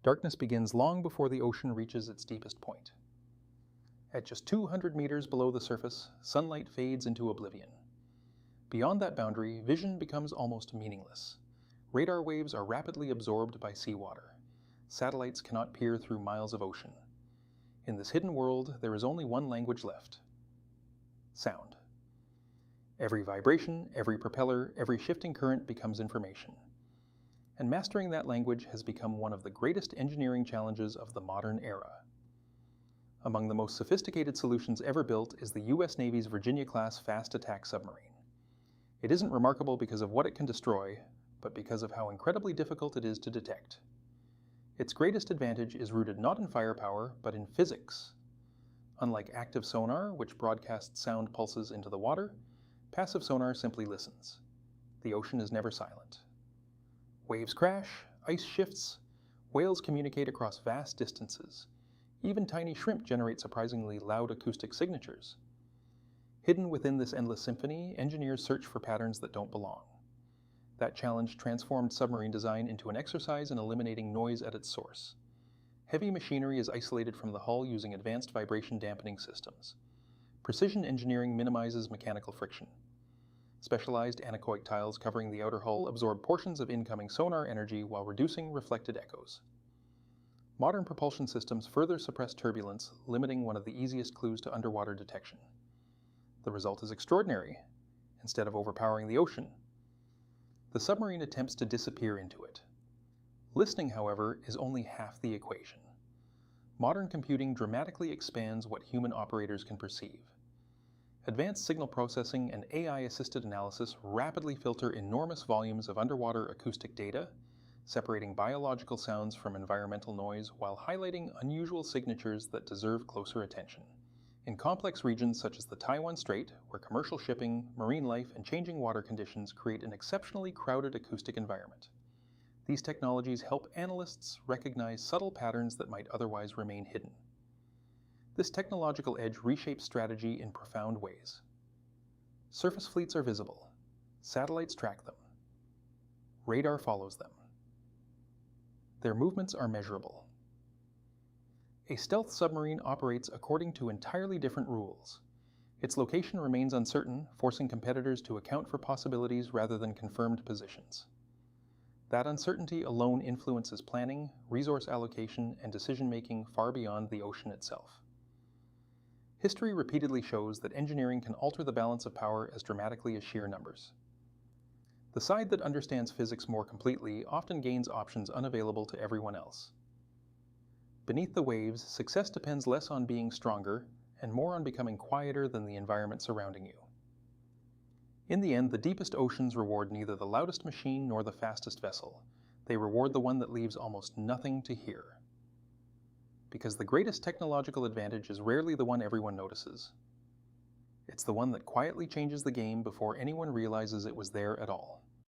Darkness begins long before the ocean reaches its deepest point. At just 200 meters below the surface, sunlight fades into oblivion. Beyond that boundary, vision becomes almost meaningless. Radar waves are rapidly absorbed by seawater. Satellites cannot peer through miles of ocean. In this hidden world, there is only one language left: sound. Every vibration, every propeller, every shifting current becomes information. And mastering that language has become one of the greatest engineering challenges of the modern era. Among the most sophisticated solutions ever built is the U.S. Navy's Virginia-class fast attack submarine. It isn't remarkable because of what it can destroy, but because of how incredibly difficult it is to detect. Its greatest advantage is rooted not in firepower, but in physics. Unlike active sonar, which broadcasts sound pulses into the water, passive sonar simply listens. The ocean is never silent. Waves crash, ice shifts, whales communicate across vast distances. Even tiny shrimp generate surprisingly loud acoustic signatures. Hidden within this endless symphony, engineers search for patterns that don't belong. That challenge transformed submarine design into an exercise in eliminating noise at its source. Heavy machinery is isolated from the hull using advanced vibration dampening systems. Precision engineering minimizes mechanical friction. Specialized anechoic tiles covering the outer hull absorb portions of incoming sonar energy while reducing reflected echoes. Modern propulsion systems further suppress turbulence, limiting one of the easiest clues to underwater detection. The result is extraordinary. Instead of overpowering the ocean, the submarine attempts to disappear into it. Listening, however, is only half the equation. Modern computing dramatically expands what human operators can perceive. Advanced signal processing and AI-assisted analysis rapidly filter enormous volumes of underwater acoustic data, separating biological sounds from environmental noise while highlighting unusual signatures that deserve closer attention. In complex regions such as the Taiwan Strait, where commercial shipping, marine life, and changing water conditions create an exceptionally crowded acoustic environment, these technologies help analysts recognize subtle patterns that might otherwise remain hidden. This technological edge reshapes strategy in profound ways. Surface fleets are visible. Satellites track them. Radar follows them. Their movements are measurable. A stealth submarine operates according to entirely different rules. Its location remains uncertain, forcing competitors to account for possibilities rather than confirmed positions. That uncertainty alone influences planning, resource allocation, and decision-making far beyond the ocean itself. History repeatedly shows that engineering can alter the balance of power as dramatically as sheer numbers. The side that understands physics more completely often gains options unavailable to everyone else. Beneath the waves, success depends less on being stronger and more on becoming quieter than the environment surrounding you. In the end, the deepest oceans reward neither the loudest machine nor the fastest vessel. They reward the one that leaves almost nothing to hear. Because the greatest technological advantage is rarely the one everyone notices. It's the one that quietly changes the game before anyone realizes it was there at all.